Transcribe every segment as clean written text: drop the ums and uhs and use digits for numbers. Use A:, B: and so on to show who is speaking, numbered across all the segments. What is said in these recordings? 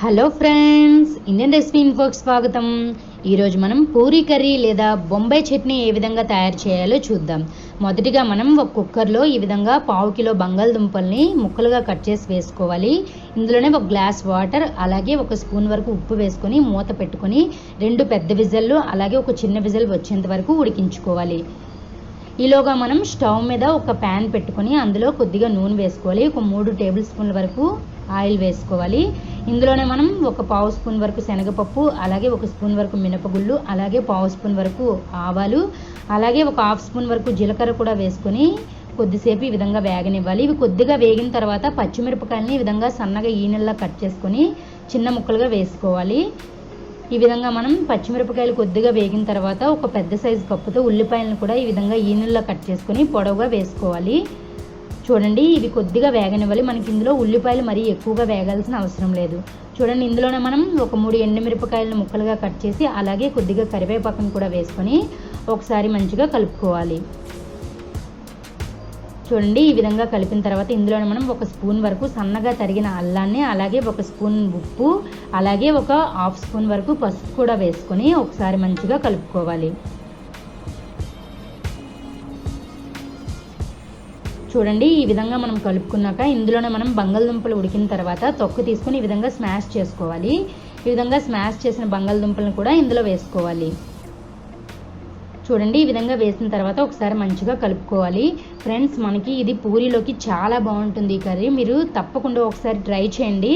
A: Hello friends, Indian recipe ఇన్ఫోకి స్వాగతం. ఈరోజు మనం పూరీ కర్రీ లేదా బొంబాయి చట్నీ ఏ విధంగా తయారు చేయాలో చూద్దాం. మొదటిగా మనం ఒక కుక్కర్లో ఈ విధంగా 1/2 కిలో బంగాళదుంపల్ని ముక్కలుగా కట్ చేసి వేసుకోవాలి. ఇందులోనే 1 గ్లాస్ వాటర్, అలాగే 1 స్పూన్ వరకు ఉప్పు వేసుకొని మూత పెట్టుకొని 2 పెద్ద విజిల్లు అలాగే 1 చిన్న విజిల్ వచ్చేంత వరకు ఉడికించుకోవాలి. ఈలోగా మనం స్టవ్ మీద ఒక ప్యాన్ పెట్టుకొని అందులో కొద్దిగా నూనె వేసుకోవాలి. ఒక 3 టేబుల్ స్పూన్ల వరకు ఆయిల్ వేసుకోవాలి. ఇందులోనే మనం 1/2 స్పూన్ వరకు శనగపప్పు, అలాగే 1 స్పూన్ వరకు మినపగుళ్ళు, అలాగే 1/2 స్పూన్ వరకు ఆవాలు, అలాగే 1/2 స్పూన్ వరకు జీలకర్ర కూడా వేసుకొని కొద్దిసేపు ఈ విధంగా వేగనివ్వాలి. ఇవి కొద్దిగా వేగిన తర్వాత పచ్చిమిరపకాయలని ఈ విధంగా సన్నగా ఈనెల్లా కట్ చేసుకొని చిన్న ముక్కలుగా వేసుకోవాలి. ఈ విధంగా మనం పచ్చిమిరపకాయలు కొద్దిగా వేగిన తర్వాత ఒక పెద్ద సైజు కప్పుతో ఉల్లిపాయలను కూడా ఈ విధంగా ఈనెల్లా కట్ చేసుకొని పొడవుగా వేసుకోవాలి. చూడండి, ఇవి కొద్దిగా వేగనివ్వాలి. మనకి ఇందులో ఉల్లిపాయలు మరీ ఎక్కువగా వేగాల్సిన అవసరం లేదు. చూడండి, ఇందులోనే మనం ఒక 3 ఎండుమిరపకాయలను ముక్కలుగా కట్ చేసి అలాగే కొద్దిగా కరివేపాకును కూడా వేసుకొని ఒకసారి మంచిగా కలుపుకోవాలి. చూడండి, ఈ విధంగా కలిపిన తర్వాత ఇందులోనే మనం 1 స్పూన్ వరకు సన్నగా తరిగిన అల్లాన్ని, అలాగే 1 స్పూన్ ఉప్పు, అలాగే 1/2 స్పూన్ వరకు పసుపు కూడా వేసుకొని ఒకసారి మంచిగా కలుపుకోవాలి. చూడండి, ఈ విధంగా మనం కలుపుకున్నాక ఇందులోనే మనం బంగాళదుంపలు ఉడికిన తర్వాత తొక్కు తీసుకొని ఈ విధంగా స్మాష్ చేసుకోవాలి. ఈ విధంగా స్మాష్ చేసిన బంగాళదుంపలను కూడా ఇందులో వేసుకోవాలి. చూడండి, ఈ విధంగా వేసిన తర్వాత ఒకసారి మంచిగా కలుపుకోవాలి. ఫ్రెండ్స్, మనకి ఇది పూరీలోకి చాలా బాగుంటుంది ఈ కర్రీ. మీరు తప్పకుండా ఒకసారి ట్రై చేయండి.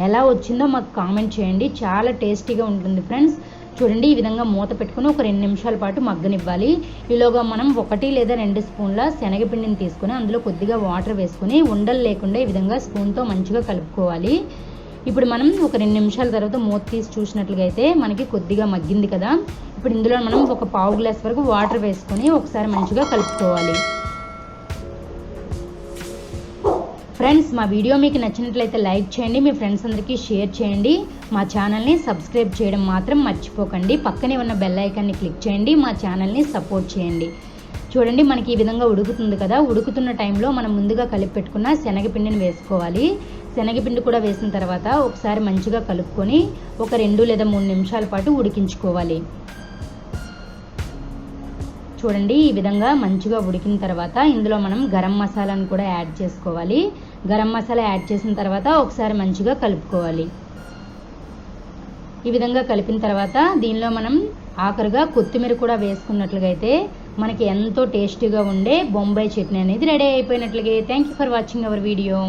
A: ఎలా వచ్చిందో మాకు కామెంట్ చేయండి. చాలా టేస్టీగా ఉంటుంది ఫ్రెండ్స్. చూడండి, ఈ విధంగా మూత పెట్టుకుని ఒక 2 నిమిషాల పాటు మగ్గనివ్వాలి. ఈలోగా మనం 1 లేదా 2 స్పూన్ల శనగపిండిని తీసుకొని అందులో కొద్దిగా వాటర్ వేసుకొని ఉండలు లేకుండా ఈ విధంగా స్పూన్తో మంచిగా కలుపుకోవాలి. ఇప్పుడు మనం ఒక 2 నిమిషాల తర్వాత మూత తీసి చూసినట్లుగా అయితే మనకి కొద్దిగా మగ్గింది కదా. ఇప్పుడు ఇందులో మనం ఒక 1/2 గ్లాస్ వరకు వాటర్ వేసుకొని ఒకసారి మంచిగా కలుపుకోవాలి. ఫ్రెండ్స్, మా వీడియో మీకు నచ్చినట్లయితే లైక్ చేయండి, మీ ఫ్రెండ్స్ అందరికీ షేర్ చేయండి. మా ఛానల్ని సబ్స్క్రైబ్ చేయడం మాత్రం మర్చిపోకండి. పక్కనే ఉన్న బెల్ ఐకాన్ని క్లిక్ చేయండి. మా ఛానల్ని సపోర్ట్ చేయండి. చూడండి, మనకి ఈ విధంగా ఉడుకుతుంది కదా. ఉడుకుతున్న టైంలో మనం ముందుగా కలిపి పెట్టుకున్న శనగపిండిని వేసుకోవాలి. శనగపిండి కూడా వేసిన తర్వాత ఒకసారి మంచిగా కలుపుకొని ఒక 2 లేదా 3 నిమిషాల పాటు ఉడికించుకోవాలి. చూడండి, ఈ విధంగా మంచిగా ఉడికిన తర్వాత ఇందులో మనం గరం మసాలాను కూడా యాడ్ చేసుకోవాలి. గరం మసాలా యాడ్ చేసిన తర్వాత ఒకసారి మంచిగా కలుపుకోవాలి. ఈ విధంగా కలిపిన తర్వాత దీనిలో మనం ఆఖరుగా కొత్తిమీర కూడా వేసుకున్నట్లుగా అయితే మనకి ఎంతో టేస్టీగా ఉండే బొంబాయి చట్నీ అనేది రెడీ అయిపోయినట్లుగా. Thank you for watching our video.